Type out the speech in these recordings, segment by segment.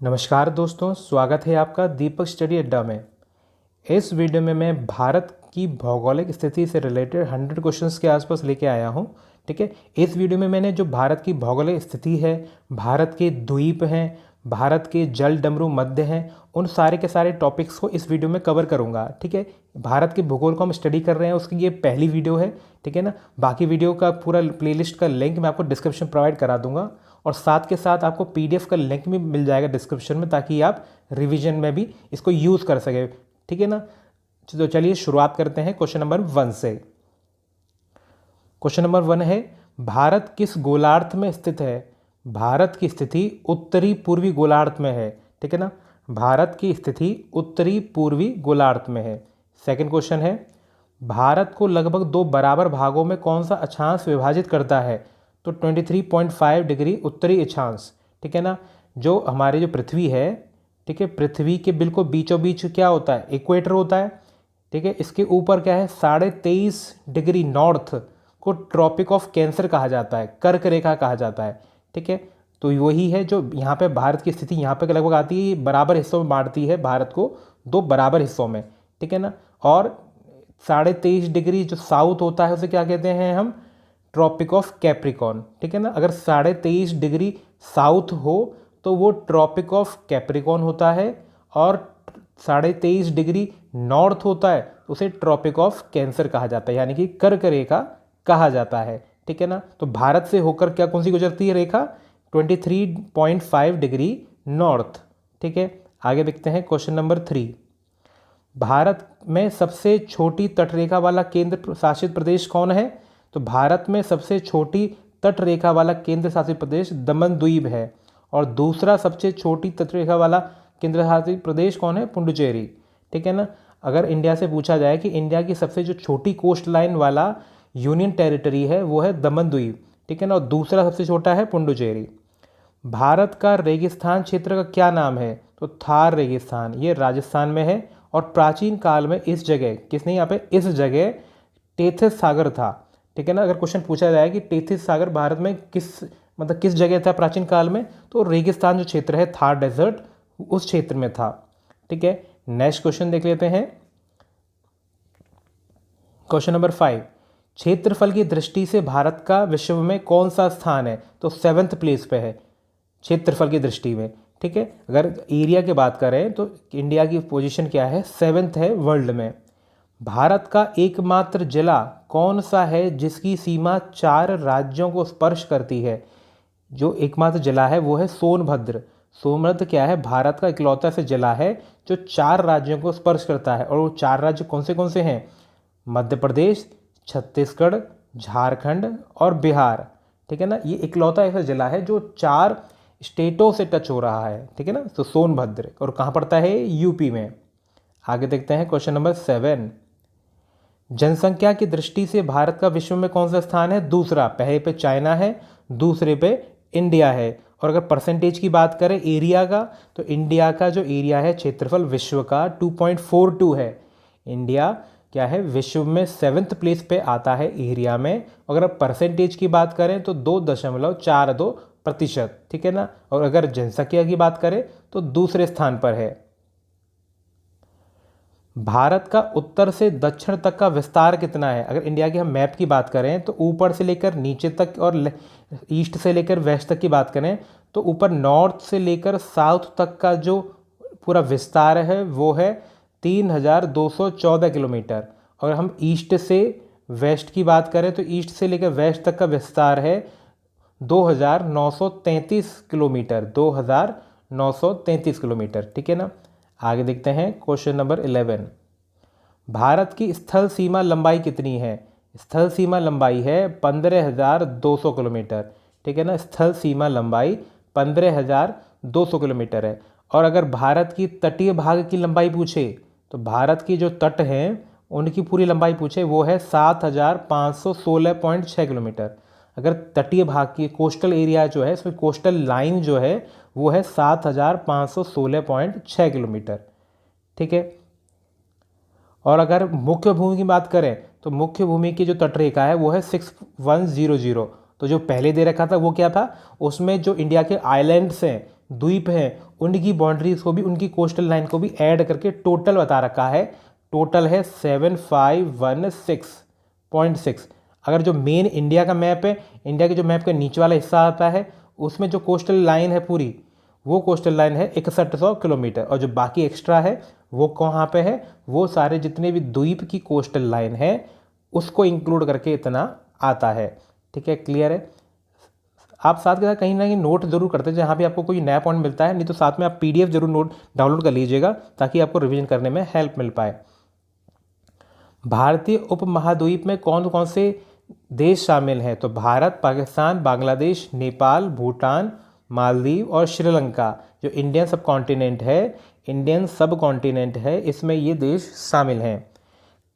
नमस्कार दोस्तों, स्वागत है आपका दीपक स्टडी अड्डा में। इस वीडियो में मैं भारत की भौगोलिक स्थिति से रिलेटेड 100 क्वेश्चंस के आसपास लेके आया हूं। ठीक है, इस वीडियो में मैंने जो भारत की भौगोलिक स्थिति है, भारत के द्वीप हैं, भारत के जल डमरू मध्य हैं, उन सारे के सारे टॉपिक्स को इस वीडियो में कवर करूंगा। ठीक है, भारत के भूगोल को हम स्टडी कर रहे हैं, उसकी ये पहली वीडियो है। ठीक है ना, बाकी वीडियो का पूरा प्लेलिस्ट का लिंक मैं आपको डिस्क्रिप्शन प्रोवाइड करा दूंगा और साथ के साथ आपको पीडीएफ का लिंक भी मिल जाएगा डिस्क्रिप्शन में, ताकि आप रिवीजन में भी इसको यूज़ कर सके। ठीक है ना, तो चलिए शुरुआत करते हैं क्वेश्चन नंबर 1 से। क्वेश्चन नंबर 1 है, भारत किस गोलार्ध में स्थित है? भारत की स्थिति उत्तरी पूर्वी गोलार्ध में है। ठीक है ना, भारत की स्थिति उत्तरी पूर्वी गोलार्ध में है। सेकंड क्वेश्चन है, भारत को लगभग दो बराबर भागों में कौन सा अक्षांश विभाजित करता है? तो 23.5 डिग्री उत्तरी अक्षांश। ठीक है ना, जो हमारी जो पृथ्वी है, ठीक है, पृथ्वी के बिल्कुल बीचों बीच क्या होता है? इक्वेटर होता है। ठीक है, इसके ऊपर क्या है? 23.5 डिग्री नॉर्थ को ट्रॉपिक ऑफ कैंसर कहा जाता है, कर्क रेखा कहा जाता है। ठीक है, तो वही है जो यहाँ पे भारत की स्थिति यहाँ पे लगभग आती है, बराबर हिस्सों में बांटती है भारत को, दो बराबर हिस्सों में। ठीक है ना, और 23.5 डिग्री जो साउथ होता है उसे क्या कहते हैं हम? Tropic of capricorn. ठीक है ना, अगर 23.5 डिग्री साउथ हो तो वो ट्रॉपिक ऑफ कैप्रिकॉन होता है, और 23.5 डिग्री नॉर्थ होता है तो उसे ट्रॉपिक ऑफ कैंसर कहा जाता है, यानी कि कर्क रेखा कहा जाता है। ठीक है ना, तो भारत से होकर क्या कौन सी गुजरती है रेखा? 23.5 डिग्री नॉर्थ। ठीक है, आगे देखते हैं क्वेश्चन नंबर 3। भारत में सबसे छोटी तटरेखा वाला केंद्र शासित प्रदेश कौन है? तो भारत में सबसे छोटी तटरेखा वाला केंद्र शासित प्रदेश दमन द्वीप है, और दूसरा सबसे छोटी तटरेखा वाला केंद्र शासित प्रदेश कौन है? पुडुचेरी। ठीक है ना, अगर इंडिया से पूछा जाए कि इंडिया की सबसे जो छोटी कोस्ट लाइन वाला यूनियन टेरिटरी है वो है दमन द्वीप। ठीक है ना, और दूसरा सबसे छोटा है पुडुचेरी। भारत का रेगिस्तान क्षेत्र का क्या नाम है? तो थार रेगिस्तान, ये राजस्थान में है, और प्राचीन काल में इस जगह किसने यहाँ पे इस जगह टेथिस सागर था। ठीक है ना, अगर क्वेश्चन पूछा जाए कि टेथिस सागर भारत में किस जगह था प्राचीन काल में, तो रेगिस्तान जो क्षेत्र है, थार डेजर्ट, उस क्षेत्र में था। ठीक है, नेक्स्ट क्वेश्चन देख लेते हैं। क्वेश्चन नंबर 5, क्षेत्रफल की दृष्टि से भारत का विश्व में कौन सा स्थान है? तो 7th प्लेस पे है क्षेत्रफल की दृष्टि में। ठीक है, अगर एरिया की बात करें तो इंडिया की पोजीशन क्या है? 7th है वर्ल्ड में। भारत का एकमात्र जिला कौन सा है जिसकी सीमा 4 राज्यों को स्पर्श करती है? जो एकमात्र जिला है वो है सोनभद्र। सोनभद्र क्या है? भारत का इकलौता ऐसा जिला है जो 4 राज्यों को स्पर्श करता है, और वो 4 राज्य कौन से हैं? मध्य प्रदेश, छत्तीसगढ़, झारखंड और बिहार। ठीक है ना, ये इकलौता ऐसा जिला है जो 4 स्टेटों से टच हो रहा है। ठीक है ना, तो सोनभद्र, और कहाँ पड़ता है? यूपी में। आगे देखते हैं क्वेश्चन नंबर 7। जनसंख्या की दृष्टि से भारत का विश्व में कौन सा स्थान है? दूसरा। पहले पे चाइना है, दूसरे पे इंडिया है। और अगर परसेंटेज की बात करें एरिया का, तो इंडिया का जो एरिया है क्षेत्रफल विश्व का 2.42 है। इंडिया क्या है? विश्व में 7th प्लेस पे आता है एरिया में। अगर परसेंटेज की बात करें तो 2.42%। ठीक है ना, और अगर जनसंख्या की बात करें तो दूसरे स्थान पर है। भारत का उत्तर से दक्षिण तक का विस्तार कितना है? अगर इंडिया की हम मैप की बात करें तो ऊपर से लेकर नीचे तक, और ईस्ट से लेकर वेस्ट तक की बात करें तो ऊपर नॉर्थ से लेकर साउथ तक का जो पूरा विस्तार है वो है 3214 किलोमीटर। अगर हम ईस्ट से वेस्ट की बात करें तो ईस्ट से लेकर वेस्ट तक का विस्तार है 2933 किलोमीटर, 2933 किलोमीटर। ठीक है ना, आगे देखते हैं क्वेश्चन नंबर 11। भारत की स्थल सीमा लंबाई कितनी है? स्थल सीमा लंबाई है 15,200 किलोमीटर। ठीक है ना, स्थल सीमा लंबाई 15,200 किलोमीटर है। और अगर भारत की तटीय भाग की लंबाई पूछे तो भारत की जो तट हैं उनकी पूरी लंबाई पूछे वो है 7,516.6 किलोमीटर। अगर तटीय भाग की कोस्टल एरिया जो है, इसमें कोस्टल लाइन जो है वो है 7,516.6 किलोमीटर। ठीक है, और अगर मुख्य भूमि की बात करें तो मुख्य भूमि की जो तटरेखा है वो है 6100। तो जो पहले दे रखा था वो क्या था? उसमें जो इंडिया के आइलैंड्स हैं द्वीप हैं उनकी बाउंड्रीज को भी, उनकी कोस्टल लाइन को भी ऐड करके टोटल बता रखा है। टोटल है 7516.6। अगर जो मेन इंडिया का मैप है, इंडिया के जो मैप का नीचे वाला हिस्सा आता है, उसमें जो कोस्टल लाइन है पूरी, वो कोस्टल लाइन है 6100 किलोमीटर। और जो बाकी एक्स्ट्रा है वो कहाँ पे है, वो सारे जितने भी द्वीप की कोस्टल लाइन है उसको इंक्लूड करके इतना आता है। ठीक है, क्लियर है। आप साथ के साथ कहीं ना कहीं नोट जरूर करते हैं जहाँ भी आपको कोई नया पॉइंट मिलता है, नहीं तो साथ में आप PDF जरूर नोट डाउनलोड कर लीजिएगा ताकि आपको रिवीजन करने में हेल्प मिल पाए। भारतीय उपमहाद्वीप में कौन कौन से देश शामिल हैं? तो भारत, पाकिस्तान, बांग्लादेश, नेपाल, भूटान, मालदीव और श्रीलंका। जो इंडियन सब कॉन्टिनेंट है, इंडियन सब कॉन्टिनेंट है, इसमें ये देश शामिल हैं।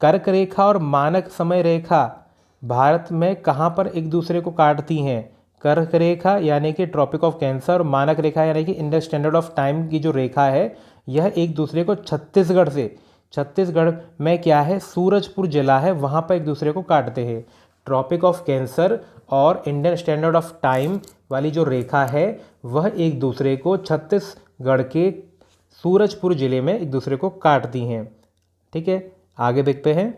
कर्क रेखा और मानक समय रेखा भारत में कहाँ पर एक दूसरे को काटती हैं? कर्क रेखा यानी कि ट्रॉपिक ऑफ कैंसर, मानक रेखा यानी कि इंडियन स्टैंडर्ड ऑफ टाइम की जो रेखा है, यह एक दूसरे को छत्तीसगढ़ में क्या है, सूरजपुर जिला है, वहाँ पर एक दूसरे को काटते हैं। ट्रॉपिक ऑफ कैंसर और इंडियन स्टैंडर्ड ऑफ टाइम वाली जो रेखा है वह एक दूसरे को छत्तीसगढ़ के सूरजपुर जिले में एक दूसरे को काटती हैं। ठीक है, आगे देखते हैं।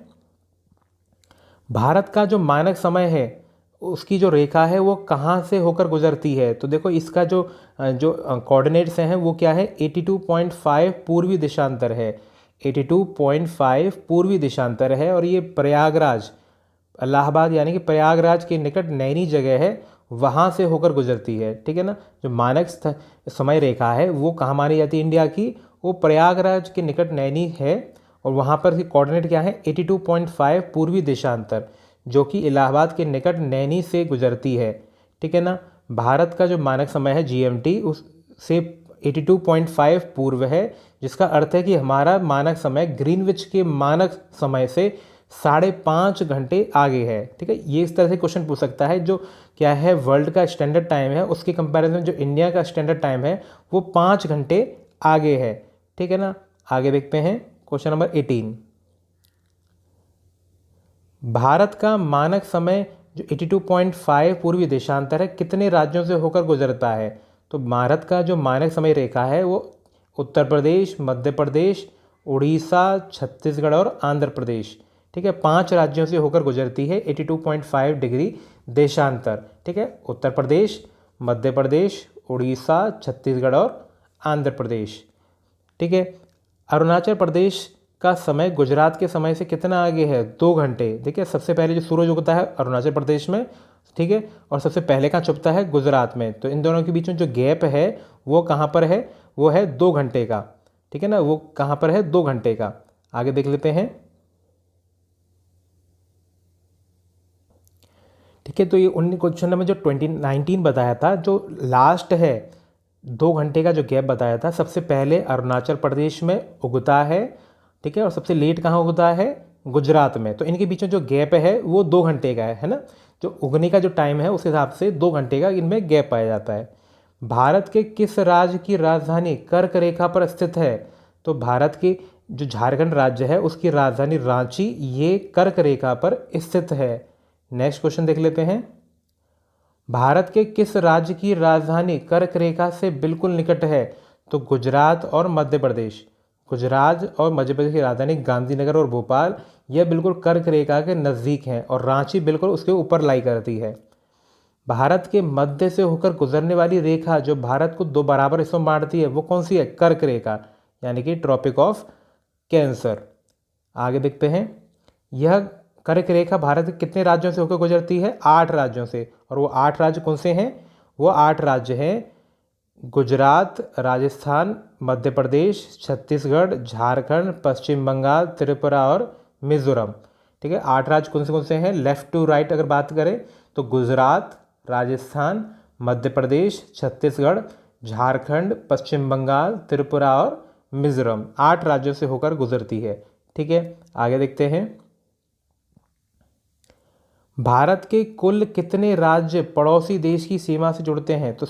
भारत का जो मानक समय है उसकी जो रेखा है वो कहाँ से होकर गुजरती है? तो देखो इसका जो कोऑर्डिनेट्स हैं वो क्या है, 82.5 पूर्वी देशांतर है। 82.5 पूर्वी देशांतर है और ये प्रयागराज, इलाहाबाद यानी कि प्रयागराज के निकट नैनी जगह है, वहाँ से होकर गुजरती है। ठीक है ना। जो मानक समय रेखा है वो कहाँ मानी जाती है इंडिया की, वो प्रयागराज के निकट नैनी है और वहाँ पर कोऑर्डिनेट क्या है, 82.5 पूर्वी देशांतर, जो कि इलाहाबाद के निकट नैनी से गुजरती है। ठीक है ना। भारत का जो मानक समय है GMT उससे 82.5 पूर्व है, जिसका अर्थ है कि हमारा मानक समय ग्रीनविच के मानक समय से 5.5 घंटे आगे है। ठीक है, ये इस तरह से क्वेश्चन पूछ सकता है, जो क्या है वर्ल्ड का स्टैंडर्ड टाइम है उसके कंपैरिजन जो इंडिया का स्टैंडर्ड टाइम है वो 5 घंटे आगे है। ठीक है ना। आगे देखते हैं क्वेश्चन नंबर 18। भारत का मानक समय जो 82.5 पूर्वी देशांतर है कितने राज्यों से होकर गुजरता है? तो भारत का जो मानक समय रेखा है वो उत्तर प्रदेश, मध्य प्रदेश, उड़ीसा, छत्तीसगढ़ और आंध्र प्रदेश। ठीक है, 5 राज्यों से होकर गुजरती है 82.5 डिग्री देशांतर। ठीक है, उत्तर प्रदेश, मध्य प्रदेश, उड़ीसा, छत्तीसगढ़ और आंध्र प्रदेश। ठीक है, अरुणाचल प्रदेश का समय गुजरात के समय से कितना आगे है? 2 घंटे। देखिए, सबसे पहले जो सूरज उगता है अरुणाचल प्रदेश में, ठीक है, और सबसे पहले कहाँ छुपता है? गुजरात में। तो इन दोनों के बीच में जो गैप है वो कहाँ पर है? वो है 2 घंटे का। ठीक है ना, वो कहाँ पर है? 2 घंटे का। आगे देख लेते हैं। ठीक है, तो ये क्वेश्चन नंबर जो 2019 बताया था, जो लास्ट है 2 घंटे का जो गैप बताया था, सबसे पहले अरुणाचल प्रदेश में उगता है। ठीक है, और सबसे लेट कहाँ उगता है? गुजरात में। तो इनके बीच में जो गैप है वो 2 घंटे का है ना। जो उगने का जो टाइम है उस हिसाब से 2 घंटे का इनमें गैप पाया जाता है। भारत के किस राज्य की राजधानी कर्क रेखा पर स्थित है? तो भारत की जो झारखंड राज्य है उसकी राजधानी रांची, ये कर्क रेखा पर स्थित है। नेक्स्ट क्वेश्चन देख लेते हैं। भारत के किस राज्य की राजधानी कर्क रेखा से बिल्कुल निकट है? तो गुजरात और मध्य प्रदेश। गुजरात और मध्य प्रदेश की राजधानी गांधीनगर और भोपाल, यह बिल्कुल कर्क रेखा के नज़दीक हैं और रांची बिल्कुल उसके ऊपर लाई करती है। भारत के मध्य से होकर गुजरने वाली रेखा जो भारत को 2 बराबर हिस्सों में बांटती है वो कौन सी है? कर्क रेखा, यानी कि ट्रॉपिक ऑफ कैंसर। आगे देखते हैं। यह कर्क रेखा भारत के कितने राज्यों से होकर गुजरती है? 8 राज्यों से। और वो 8 राज्य कौन से हैं? वो 8 राज्य हैं गुजरात, राजस्थान, मध्य प्रदेश, छत्तीसगढ़, झारखंड, पश्चिम बंगाल, त्रिपुरा और मिजोरम। ठीक है, 8 राज्य कौन से हैं? लेफ्ट टू राइट अगर बात करें तो गुजरात, राजस्थान, मध्य प्रदेश, छत्तीसगढ़, झारखंड, पश्चिम बंगाल, त्रिपुरा और मिजोरम, 8 राज्यों से होकर गुजरती है। ठीक है, आगे देखते हैं। भारत के कुल कितने राज्य पड़ोसी देश की सीमा से जुड़ते हैं? तो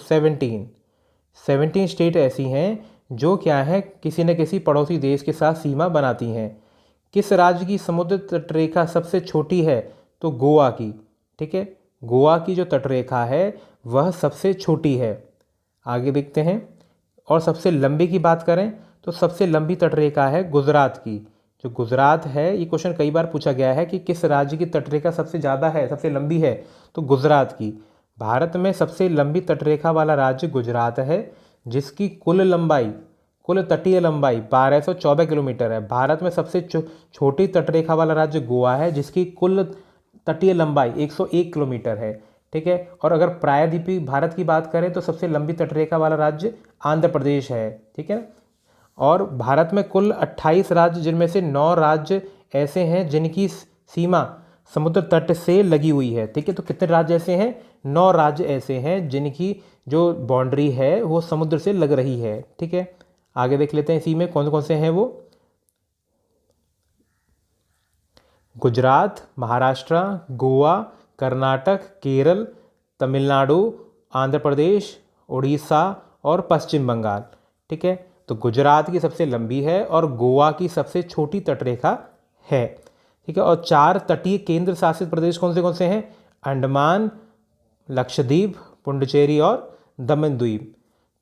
17 स्टेट ऐसी हैं जो क्या है, किसी न किसी पड़ोसी देश के साथ सीमा बनाती हैं। किस राज्य की समुद्र तटरेखा सबसे छोटी है? तो गोवा की। ठीक है, गोवा की जो तटरेखा है वह सबसे छोटी है। आगे देखते हैं। और सबसे लंबी की बात करें तो सबसे लंबी तटरेखा है गुजरात की। जो गुजरात है, ये क्वेश्चन कई बार पूछा गया है कि किस राज्य की तटरेखा सबसे ज़्यादा है, सबसे लंबी है, तो गुजरात की। भारत में सबसे लंबी तटरेखा वाला राज्य गुजरात है, जिसकी कुल तटीय लंबाई 1214 किलोमीटर है। भारत में सबसे छोटी तटरेखा वाला राज्य गोवा है, जिसकी कुल तटीय लंबाई 101 किलोमीटर है। ठीक है, और अगर प्रायद्वीपीय भारत की बात करें तो सबसे लंबी तटरेखा वाला राज्य आंध्र प्रदेश है। ठीक है, और भारत में कुल 28 राज्य, जिनमें से 9 राज्य ऐसे हैं जिनकी सीमा समुद्र तट से लगी हुई है। ठीक है, तो कितने राज्य ऐसे हैं? 9 राज्य ऐसे हैं जिनकी जो बाउंड्री है वो समुद्र से लग रही है। ठीक है, आगे देख लेते हैं इसी में कौन कौन से हैं वो। गुजरात, महाराष्ट्र, गोवा, कर्नाटक, केरल, तमिलनाडु, आंध्र प्रदेश, उड़ीसा और पश्चिम बंगाल। ठीक है, तो गुजरात की सबसे लंबी है और गोवा की सबसे छोटी तटरेखा है। ठीक है, और 4 तटीय केंद्र शासित प्रदेश कौन से हैं? अंडमान, लक्षद्वीप, पुडुचेरी और दमन द्वीप।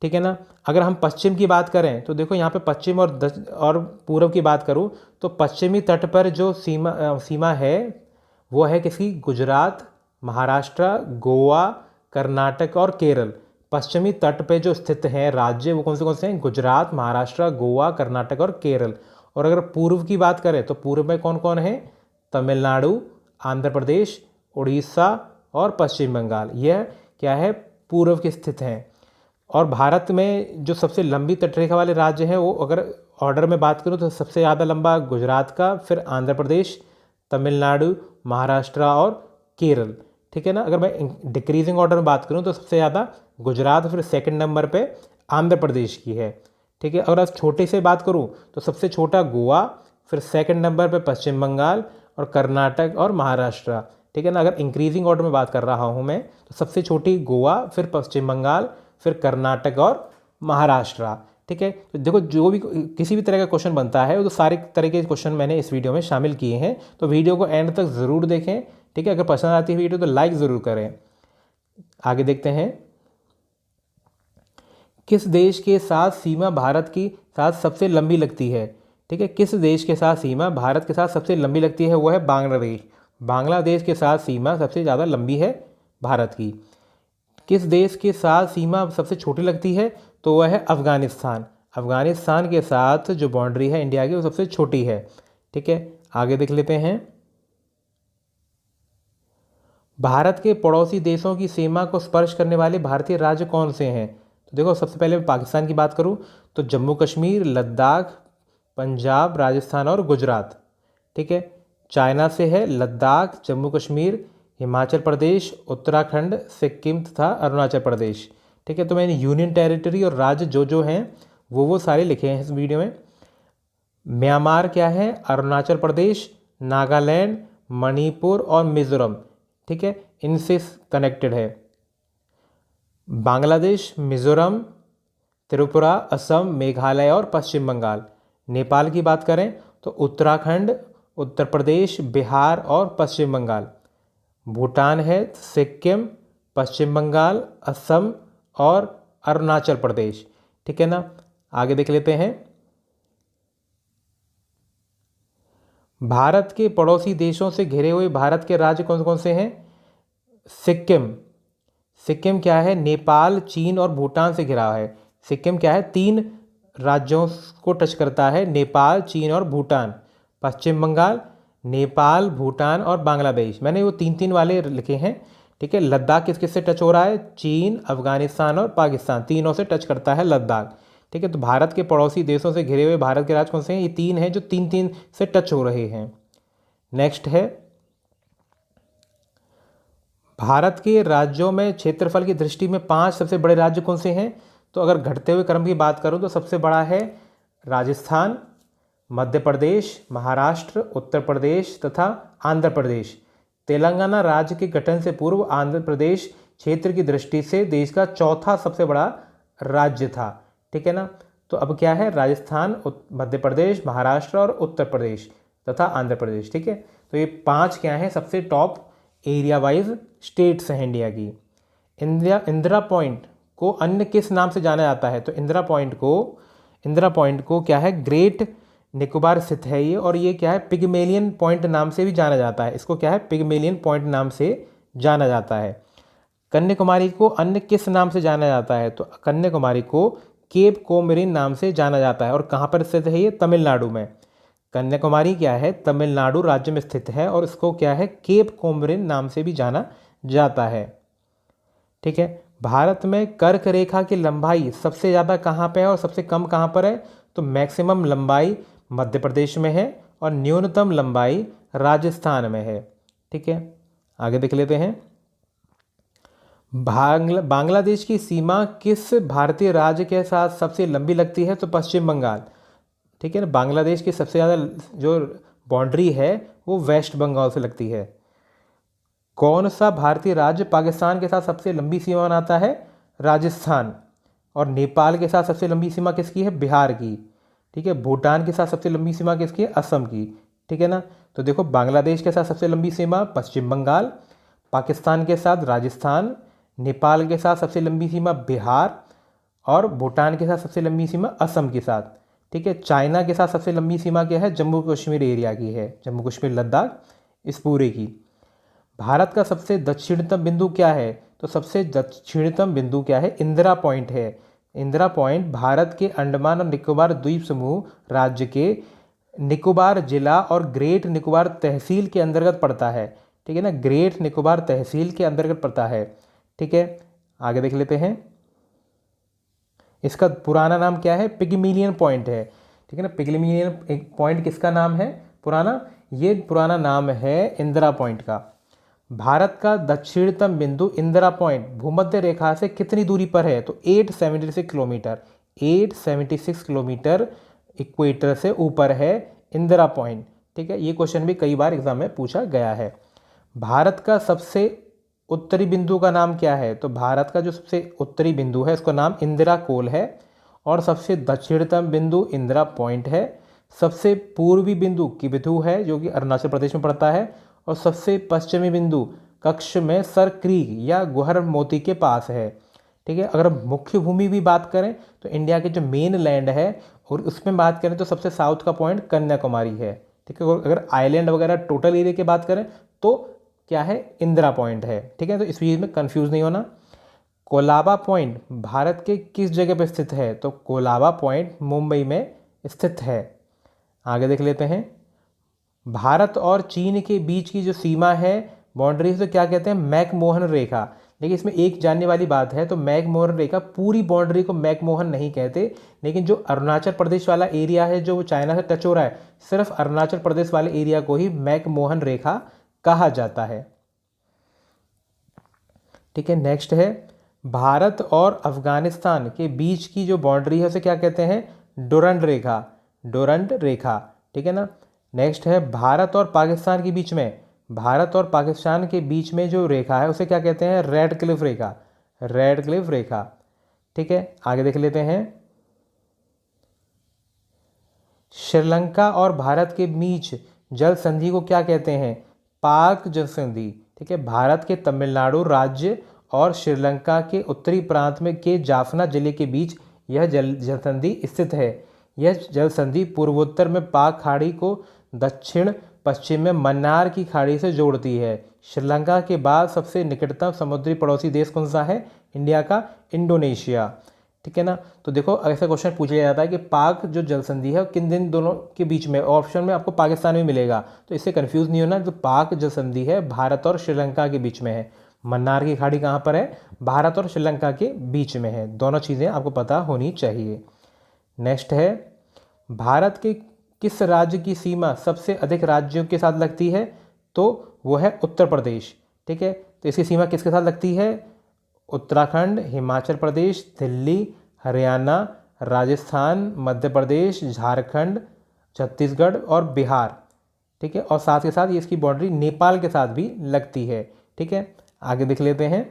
ठीक है ना। अगर हम पश्चिम की बात करें तो देखो यहाँ पे पश्चिम और पूर्व की बात करूँ तो पश्चिमी तट पर जो सीमा है वो है किसकी? गुजरात, महाराष्ट्र, गोवा, कर्नाटक और केरल। पश्चिमी तट पे जो स्थित हैं राज्य वो कौन से हैं? गुजरात, महाराष्ट्र, गोवा, कर्नाटक और केरल। और अगर पूर्व की बात करें तो पूर्व में कौन कौन है? तमिलनाडु, आंध्र प्रदेश, उड़ीसा और पश्चिम बंगाल। यह क्या है? पूर्व के स्थित हैं। और भारत में जो सबसे लंबी तटरेखा वाले राज्य हैं वो अगर ऑर्डर में बात करूँ तो सबसे ज़्यादा लंबा गुजरात का, फिर आंध्र प्रदेश, तमिलनाडु, महाराष्ट्र और केरल। ठीक है ना। अगर मैं डिक्रीजिंग ऑर्डर में बात करूँ तो सबसे ज़्यादा गुजरात, फिर सेकंड नंबर पे आंध्र प्रदेश की है। ठीक है, अगर छोटे से बात करूँ तो सबसे छोटा गोवा, फिर सेकंड नंबर पे पश्चिम बंगाल और कर्नाटक और महाराष्ट्र। ठीक है ना। अगर इंक्रीजिंग ऑर्डर में बात कर रहा हूँ मैं तो सबसे छोटी गोवा, फिर पश्चिम बंगाल, फिर कर्नाटक और महाराष्ट्र। ठीक है, तो देखो जो भी किसी भी तरह का क्वेश्चन बनता है वो तो सारे तरह के क्वेश्चन मैंने इस वीडियो में शामिल किए हैं, तो वीडियो को एंड तक ज़रूर देखें। ठीक है, अगर पसंद आती है वीडियो तो लाइक ज़रूर करें। आगे देखते हैं, किस देश के साथ सीमा भारत की साथ सबसे लंबी लगती है? ठीक है, किस देश के साथ सीमा भारत के साथ सबसे लंबी लगती है? वो है बांग्लादेश। बांग्लादेश के साथ सीमा सबसे ज़्यादा लंबी है भारत की। किस देश के साथ सीमा सबसे छोटी लगती है? तो वह है अफ़गानिस्तान। अफ़गानिस्तान के साथ जो बाउंड्री है इंडिया की वो सबसे छोटी है। ठीक है, आगे देख लेते हैं, भारत के पड़ोसी देशों की सीमा को स्पर्श करने वाले भारतीय राज्य कौन से हैं? तो देखो सबसे पहले पाकिस्तान की बात करूं तो जम्मू कश्मीर, लद्दाख, पंजाब, राजस्थान और गुजरात। ठीक है, चाइना से है लद्दाख, जम्मू कश्मीर, हिमाचल प्रदेश, उत्तराखंड, सिक्किम तथा अरुणाचल प्रदेश। ठीक है, तो मैंने यूनियन टेरिटरी और राज्य जो हैं वो सारे लिखे हैं इस वीडियो में। म्यांमार क्या है? अरुणाचल प्रदेश, नागालैंड, मणिपुर और मिजोरम। ठीक है, इनसे कनेक्टेड है। बांग्लादेश, मिजोरम, त्रिपुरा, असम, मेघालय और पश्चिम बंगाल। नेपाल की बात करें तो उत्तराखंड, उत्तर प्रदेश, बिहार और पश्चिम बंगाल। भूटान है सिक्किम, पश्चिम बंगाल, असम और अरुणाचल प्रदेश। ठीक है ना। आगे देख लेते हैं, भारत के पड़ोसी देशों से घिरे हुए भारत के राज्य कौन कौन से हैं? सिक्किम। सिक्किम क्या है? नेपाल, चीन और भूटान से घिरा है। सिक्किम क्या है? 3 राज्यों को टच करता है, नेपाल, चीन और भूटान। पश्चिम बंगाल, नेपाल, भूटान और बांग्लादेश। मैंने वो 3 वाले लिखे हैं। ठीक है, लद्दाख किस किस से टच हो रहा है? चीन, अफगानिस्तान और पाकिस्तान, तीनों से टच करता है लद्दाख। ठीक है, तो भारत के पड़ोसी देशों से घिरे हुए भारत के राज्य कौन से हैं? ये 3 हैं जो 3 से टच हो रहे हैं। नेक्स्ट है, भारत के राज्यों में क्षेत्रफल की दृष्टि में 5 सबसे बड़े राज्य कौन से हैं? तो अगर घटते हुए क्रम की बात करूं तो सबसे बड़ा है राजस्थान, मध्य प्रदेश, महाराष्ट्र, उत्तर प्रदेश तथा आंध्र प्रदेश। तेलंगाना राज्य के गठन से पूर्व आंध्र प्रदेश क्षेत्र की दृष्टि से देश का 4था सबसे बड़ा राज्य था। ठीक है ना। तो अब क्या है? राजस्थान, मध्य प्रदेश, महाराष्ट्र और उत्तर प्रदेश तथा आंध्र प्रदेश। ठीक है, तो ये 5 क्या है? सबसे टॉप एरिया वाइज स्टेट्स हैं इंडिया की। इंदिरा पॉइंट को अन्य किस नाम से जाना जाता है? तो इंदिरा पॉइंट को क्या है, ग्रेट निकोबार स्थित है ये, और ये क्या है, पिगमेलियन पॉइंट नाम से भी जाना जाता है। इसको क्या है, पिगमेलियन पॉइंट नाम से जाना जाता है। कन्याकुमारी को अन्य किस नाम से जाना जाता है? तो कन्याकुमारी को केप कोमरिन नाम से जाना जाता है। और कहाँ पर स्थित है ये? तमिलनाडु में। कन्याकुमारी क्या है, तमिलनाडु राज्य में स्थित है, और इसको क्या है, केप कोमरिन नाम से भी जाना जाता है। ठीक है। भारत में कर्क रेखा की लंबाई सबसे ज़्यादा कहाँ पे है और सबसे कम कहाँ पर है? तो मैक्सिमम लंबाई मध्य प्रदेश में है और न्यूनतम लंबाई राजस्थान में है। ठीक है, आगे देख लेते हैं। बांग्लादेश की सीमा किस भारतीय राज्य के साथ सबसे लंबी लगती है? तो पश्चिम बंगाल। ठीक है ना, बांग्लादेश की सबसे ज़्यादा जो बाउंड्री है वो वेस्ट बंगाल से लगती है। कौन सा भारतीय राज्य पाकिस्तान के साथ सबसे लंबी सीमा बनाता है? राजस्थान। और नेपाल के साथ सबसे लंबी सीमा किसकी है? बिहार की। ठीक है, भूटान के साथ सबसे लंबी सीमा किसकी है? असम की। ठीक है ना, तो देखो बांग्लादेश के साथ सबसे लंबी सीमा पश्चिम बंगाल, पाकिस्तान के साथ राजस्थान, नेपाल के साथ सबसे लंबी सीमा बिहार, और भूटान के साथ सबसे लंबी सीमा असम के साथ। ठीक है, चाइना के साथ सबसे लंबी सीमा क्या है? जम्मू कश्मीर एरिया की है, जम्मू कश्मीर लद्दाख इस पूरे की। भारत का सबसे दक्षिणतम बिंदु क्या है? तो सबसे दक्षिणतम बिंदु क्या है? इंदिरा पॉइंट है। इंदिरा पॉइंट भारत के अंडमान और निकोबार द्वीप समूह राज्य के निकोबार जिला और ग्रेट निकोबार तहसील के अंतर्गत पड़ता है। ठीक है ना, ग्रेट निकोबार तहसील के अंतर्गत पड़ता है। ठीक है, आगे देख लेते हैं। इसका पुराना नाम क्या है? पिगमेलियन पॉइंट है। ठीक है ना, पिगमेलियन पॉइंट किसका नाम है पुराना? ये पुराना नाम है इंदिरा पॉइंट का। भारत का दक्षिणतम बिंदु इंदिरा पॉइंट भूमध्य रेखा से कितनी दूरी पर है? तो 876 किलोमीटर। 876 किलोमीटर इक्वेटर से ऊपर है इंदिरा पॉइंट। ठीक है, ये क्वेश्चन भी कई बार एग्जाम में पूछा गया है। भारत का सबसे उत्तरी बिंदु का नाम क्या है? तो भारत का जो सबसे उत्तरी बिंदु है उसका नाम इंदिरा कोल है, और सबसे दक्षिणतम बिंदु इंदिरा पॉइंट है। सबसे पूर्वी बिंदु किबिथु है जो कि अरुणाचल प्रदेश में पड़ता है, और सबसे पश्चिमी बिंदु कक्ष में सर क्रीक या गुहर मोती के पास है। ठीक है, अगर मुख्य भूमि भी बात करें तो इंडिया के जो मेन लैंड है और उसमें बात करें तो सबसे साउथ का पॉइंट कन्याकुमारी है। ठीक है, अगर आइलैंड वगैरह टोटल एरिया की बात करें तो क्या है? इंदिरा पॉइंट है। ठीक है, तो इस चीज़ में कंफ्यूज नहीं होना। कोलाबा पॉइंट भारत के किस जगह पर स्थित है? तो कोलाबा पॉइंट मुंबई में स्थित है। आगे देख लेते हैं। भारत और चीन के बीच की जो सीमा है, बाउंड्री, तो क्या कहते हैं? मैकमोहन रेखा। लेकिन इसमें एक जानने वाली बात है, तो मैकमोहन रेखा पूरी बाउंड्री को मैकमोहन नहीं कहते, लेकिन जो अरुणाचल प्रदेश वाला एरिया है जो चाइना से टच हो रहा है, सिर्फ अरुणाचल प्रदेश वाले एरिया को ही मैकमोहन रेखा कहा जाता है। ठीक है, नेक्स्ट है भारत और अफगानिस्तान के बीच की जो बाउंड्री है उसे क्या कहते हैं? डुरंड रेखा। डुरंड रेखा। ठीक है ना, नेक्स्ट है भारत और पाकिस्तान के बीच में, भारत और पाकिस्तान के बीच में जो रेखा है उसे क्या कहते हैं? रेड क्लिफ रेखा। रेड क्लिफ रेखा। ठीक है, आगे देख लेते हैं। श्रीलंका और भारत के बीच जल संधि को क्या कहते हैं? पाक जल संधि। ठीक है, भारत के तमिलनाडु राज्य और श्रीलंका के उत्तरी प्रांत में के जाफना जिले के बीच यह जल संधि स्थित है। यह जल संधि पूर्वोत्तर में पाक खाड़ी को दक्षिण पश्चिम में मन्नार की खाड़ी से जोड़ती है। श्रीलंका के बाद सबसे निकटतम समुद्री पड़ोसी देश कौन सा है? इंडिया का इंडोनेशिया। ठीक है ना, तो देखो ऐसा क्वेश्चन पूछा जाता है कि पाक जो जल संधि है किन दिन दोनों के बीच में, ऑप्शन में आपको पाकिस्तान में मिलेगा, तो इससे कंफ्यूज नहीं होना। जो पाक जल संधि है भारत और श्रीलंका के बीच में है। मन्नार की खाड़ी कहाँ पर है? भारत और श्रीलंका के बीच में है। दोनों चीज़ें आपको पता होनी चाहिए। नेक्स्ट है भारत के किस राज्य की सीमा सबसे अधिक राज्यों के साथ लगती है? तो वो है उत्तर प्रदेश। ठीक है, तो इसकी सीमा किसके साथ लगती है? उत्तराखंड, हिमाचल प्रदेश, दिल्ली, हरियाणा, राजस्थान, मध्य प्रदेश, झारखंड, छत्तीसगढ़ और बिहार। ठीक है, और साथ के साथ ये इसकी बाउंड्री नेपाल के साथ भी लगती है। ठीक है, आगे देख लेते हैं।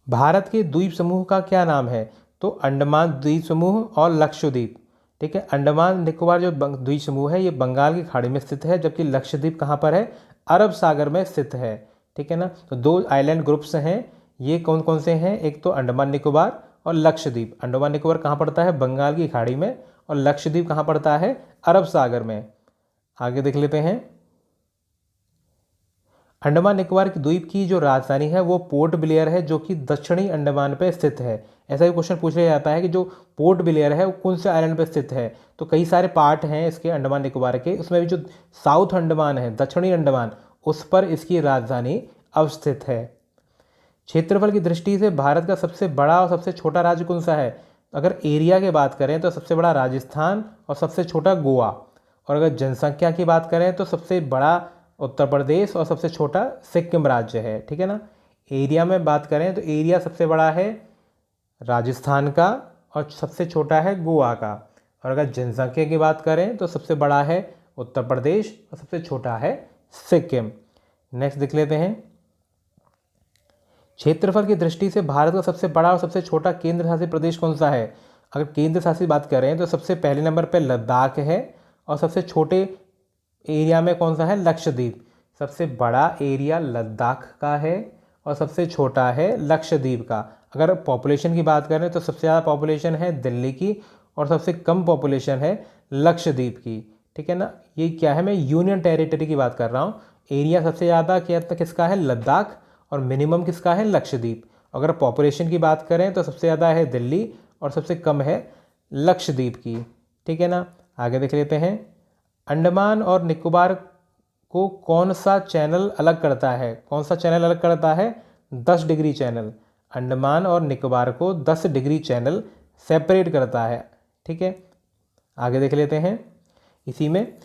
भारत के द्वीप समूह का क्या नाम है? तो अंडमान द्वीप समूह और लक्षद्वीप। ठीक है, अंडमान निकोबार जो द्वीप समूह है ये बंगाल की खाड़ी में स्थित है, जबकि लक्षद्वीप कहाँ पर है? अरब सागर में स्थित है। ठीक है ना। तो 2 आइलैंड ग्रुप्स हैं, ये कौन कौन से हैं, एक तो अंडमान निकोबार और लक्षद्वीप। अंडमान निकोबार कहाँ पड़ता है, बंगाल की खाड़ी में, और लक्षद्वीप कहाँ पड़ता है, अरब सागर में। आगे देख लेते हैं। अंडमान निकोबार की द्वीप की जो राजधानी है वो पोर्ट ब्लेयर है, जो कि दक्षिणी अंडमान पे स्थित है। ऐसा भी क्वेश्चन पूछ लिया जाता है कि जो पोर्ट ब्लेयर है वो कौन से आइलैंड पे स्थित है। तो कई सारे पार्ट हैं इसके अंडमान निकोबार के, उसमें भी जो साउथ अंडमान है, दक्षिणी अंडमान, उस पर इसकी राजधानी अवस्थित है। क्षेत्रफल की दृष्टि से भारत का सबसे बड़ा और सबसे छोटा राज्य कौन सा है। अगर एरिया की बात करें तो सबसे बड़ा राजस्थान और सबसे छोटा गोवा। और अगर जनसंख्या की बात करें तो सबसे बड़ा उत्तर प्रदेश और सबसे छोटा सिक्किम राज्य है, ठीक है ना। एरिया में बात करें तो एरिया सबसे बड़ा है राजस्थान का और सबसे छोटा है गोवा का। और अगर जनसंख्या की बात करें तो सबसे बड़ा है उत्तर प्रदेश और सबसे छोटा है सिक्किम। नेक्स्ट देख लेते हैं। क्षेत्रफल की दृष्टि से भारत का सबसे बड़ा और सबसे छोटा केंद्र शासित प्रदेश कौन सा है। अगर केंद्र शासित बात करें तो सबसे पहले नंबर पर लद्दाख है, और सबसे छोटे एरिया में कौन सा है, लक्षद्वीप। सबसे बड़ा एरिया लद्दाख का है और सबसे छोटा है लक्षद्वीप का। अगर पॉपुलेशन की बात करें तो सबसे ज़्यादा पॉपुलेशन है दिल्ली की और सबसे कम पॉपुलेशन है लक्षद्वीप की, ठीक है ना। ये क्या है, मैं यूनियन टेरिटरी की बात कर रहा हूँ। एरिया सबसे ज़्यादा किसका है, लद्दाख, और मिनिमम किसका है, लक्षद्वीप। अगर पॉपुलेशन की बात करें तो सबसे ज़्यादा है दिल्ली और सबसे कम है लक्षद्वीप की, ठीक है ना। आगे देख लेते हैं। अंडमान और निकोबार को कौन सा चैनल अलग करता है, कौन सा चैनल अलग करता है, 10 डिग्री चैनल। अंडमान और निकोबार को 10 डिग्री चैनल सेपरेट करता है, ठीक है। आगे देख लेते हैं। इसी में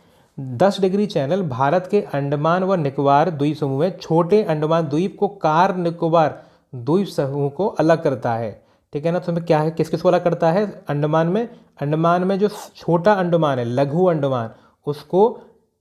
10 डिग्री चैनल भारत के अंडमान व निकोबार द्वीप समूह में छोटे अंडमान द्वीप को कार निकोबार द्वीप समूह को अलग करता है, ठीक है ना। तो हमें क्या है, किस किस को अलग करता है, अंडमान में जो छोटा अंडमान है, लघु अंडमान, उसको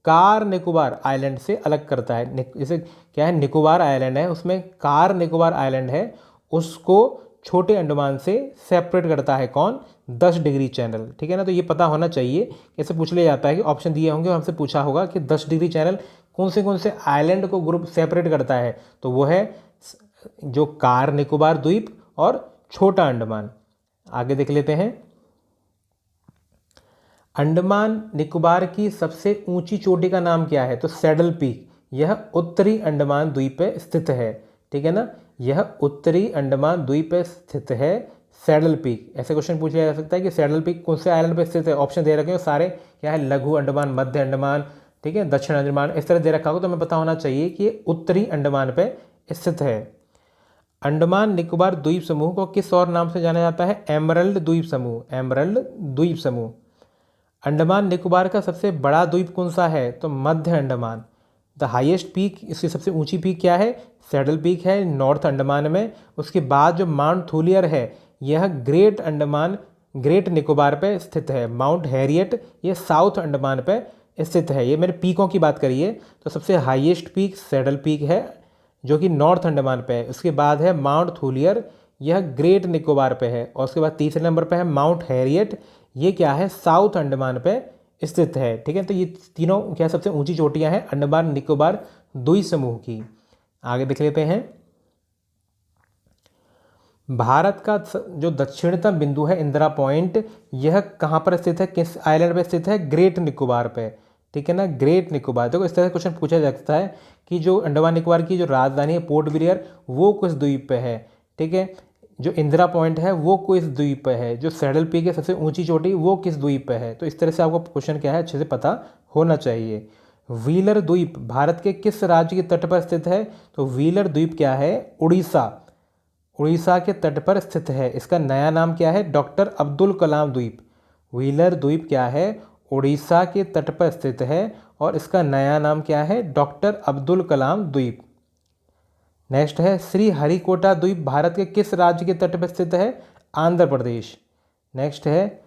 कार निकोबार आइलैंड से अलग करता है। जैसे क्या है, निकोबार आइलैंड है, उसमें कार निकोबार आइलैंड है, उसको छोटे अंडमान से सेपरेट करता है कौन, 10 डिग्री चैनल, ठीक है ना। तो ये पता होना चाहिए। ऐसे पूछ लिया जाता है कि ऑप्शन दिए होंगे, हमसे पूछा होगा कि 10 डिग्री चैनल कौन से आइलैंड को ग्रुप सेपरेट करता है, तो वो है जो कार निकोबार द्वीप और छोटा अंडमान। आगे देख लेते हैं। अंडमान निकोबार की सबसे ऊंची चोटी का नाम क्या है, तो सैडल पीक। यह उत्तरी अंडमान द्वीप पे स्थित है, ठीक है ना। यह उत्तरी अंडमान द्वीप पे स्थित है, सैडल पीक। ऐसे क्वेश्चन पूछ लिया जा सकता है कि सैडल पीक कौन से आइलैंड पे स्थित है। ऑप्शन दे रखे हैं सारे, क्या है, लघु अंडमान, मध्य अंडमान, ठीक है, दक्षिण अंडमान, इस तरह दे रखा होगा। तो हमें पता होना चाहिए कि ये उत्तरी अंडमान पे स्थित है। अंडमान निकोबार द्वीप समूह को किस और नाम से जाना जाता है, एमरल्ड द्वीप समूह, एमरल्ड द्वीप समूह। अंडमान निकोबार का सबसे बड़ा द्वीप कौन सा है, तो मध्य अंडमान। द हाईएस्ट पीक, इसकी सबसे ऊंची पीक क्या है, सैडल पीक है, नॉर्थ अंडमान में। उसके बाद जो माउंट थूलियर है, यह ग्रेट निकोबार पे स्थित है। माउंट हैरियट ये साउथ अंडमान पे स्थित है। ये मैंने पीकों की बात करी है, तो सबसे हाईएस्ट पीक सैडल पीक है जो कि नॉर्थ अंडमान पे है। उसके बाद है माउंट थूलियर, यह ग्रेट निकोबार पे है। और उसके बाद तीसरे नंबर पे है माउंट हैरियट, ये क्या है, साउथ अंडमान पे स्थित है, ठीक है। तो ये तीनों क्या सबसे ऊंची चोटियां हैं अंडमान निकोबार द्वीप समूह की। आगे देख लेते हैं। भारत का जो दक्षिणतम बिंदु है इंदिरा पॉइंट, यह कहाँ पर स्थित है, किस आइलैंड पे स्थित है, ग्रेट निकोबार पे, ठीक है ना, ग्रेट निकोबार। देखो इस तरह से क्वेश्चन पूछा जा सकता है कि जो अंडमान निकोबार की जो राजधानी है पोर्ट ब्लेयर, वो किस द्वीप पे है, ठीक है। जो इंदिरा पॉइंट है वो किस द्वीप पे है, जो सैडल पीक है सबसे ऊंची चोटी, वो किस द्वीप पे है। तो इस तरह से आपको क्वेश्चन क्या है अच्छे से पता होना चाहिए। व्हीलर द्वीप भारत के किस राज्य के तट पर स्थित है, तो व्हीलर द्वीप क्या है, उड़ीसा के तट पर स्थित है। इसका नया नाम क्या है, डॉक्टर अब्दुल कलाम द्वीप। व्हीलर द्वीप क्या है, उड़ीसा के तट पर स्थित है और इसका नया नाम क्या है, डॉक्टर अब्दुल कलाम द्वीप। नेक्स्ट है श्री हरिकोटा द्वीप भारत के किस राज्य के तट पर स्थित है, आंध्र प्रदेश। नेक्स्ट है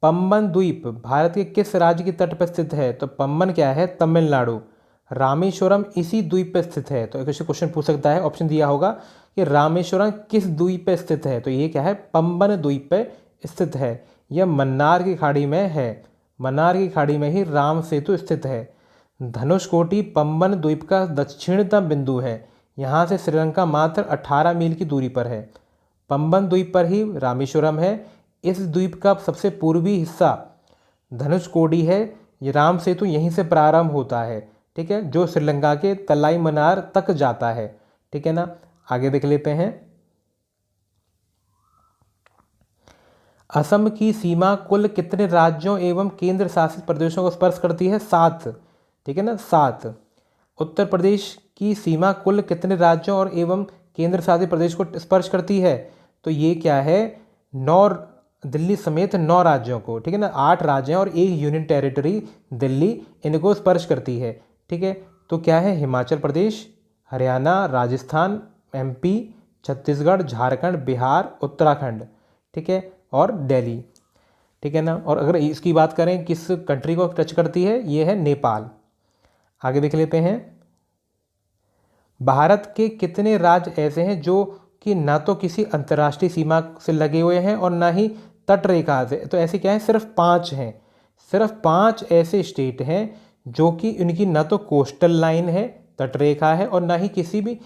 पम्बन द्वीप भारत के किस राज्य के तट पर स्थित है, तो पम्बन क्या है, तमिलनाडु। रामेश्वरम इसी द्वीप पर स्थित है। तो एक क्वेश्चन पूछ सकता है, ऑप्शन दिया होगा कि रामेश्वरम किस द्वीप पर स्थित है, तो ये क्या है, पम्बन द्वीप पर स्थित है। यह मन्नार की खाड़ी में है, मन्नार की खाड़ी में ही राम सेतु स्थित है। धनुषकोटी पम्बन द्वीप का दक्षिणतम बिंदु है। यहाँ से श्रीलंका मात्र 18 मील की दूरी पर है। पंबन द्वीप पर ही रामेश्वरम है। इस द्वीप का सबसे पूर्वी हिस्सा धनुषकोडी है। ये राम सेतु यहीं से प्रारंभ होता है, ठीक है, जो श्रीलंका के तलाई मनार तक जाता है, ठीक है ना। आगे देख लेते हैं। असम की सीमा कुल कितने राज्यों एवं केंद्र शासित प्रदेशों को स्पर्श करती है? 7, ठीक है ना, 7। उत्तर प्रदेश की सीमा कुल कितने राज्यों और एवं केंद्र शासित प्रदेश को स्पर्श करती है? तो ये क्या है, 9, दिल्ली समेत 9 राज्यों को, ठीक है ना। 8 राज्य हैं और 1 यूनियन टेरिटरी दिल्ली, इनको स्पर्श करती है, ठीक है। तो क्या है, हिमाचल प्रदेश, हरियाणा, राजस्थान, MP, छत्तीसगढ़, झारखंड, बिहार, उत्तराखंड, ठीक है, और दिल्ली, ठीक है ना। और अगर इसकी बात करें किस कंट्री को टच करती है, ये है नेपाल। आगे देख लेते हैं। भारत के कितने राज्य ऐसे हैं जो कि ना तो किसी अंतर्राष्ट्रीय सीमा से लगे हुए हैं और ना ही तट रेखा से? तो ऐसे क्या है, सिर्फ 5 हैं। सिर्फ 5 ऐसे स्टेट हैं जो कि उनकी ना तो कोस्टल लाइन है, तट रेखा है, और ना ही किसी भी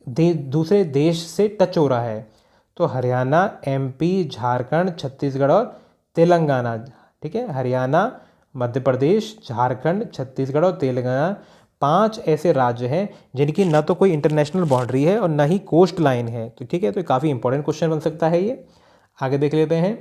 दूसरे देश से टच हो रहा है। तो हरियाणा, MP, झारखंड, छत्तीसगढ़ और तेलंगाना, ठीक है। हरियाणा, मध्य प्रदेश, झारखंड, छत्तीसगढ़ और तेलंगाना 5 ऐसे राज्य हैं जिनकी ना तो कोई इंटरनेशनल बाउंड्री है और ना ही कोस्ट लाइन है। तो ठीक है, तो काफ़ी इंपॉर्टेंट क्वेश्चन बन सकता है ये। आगे देख लेते हैं।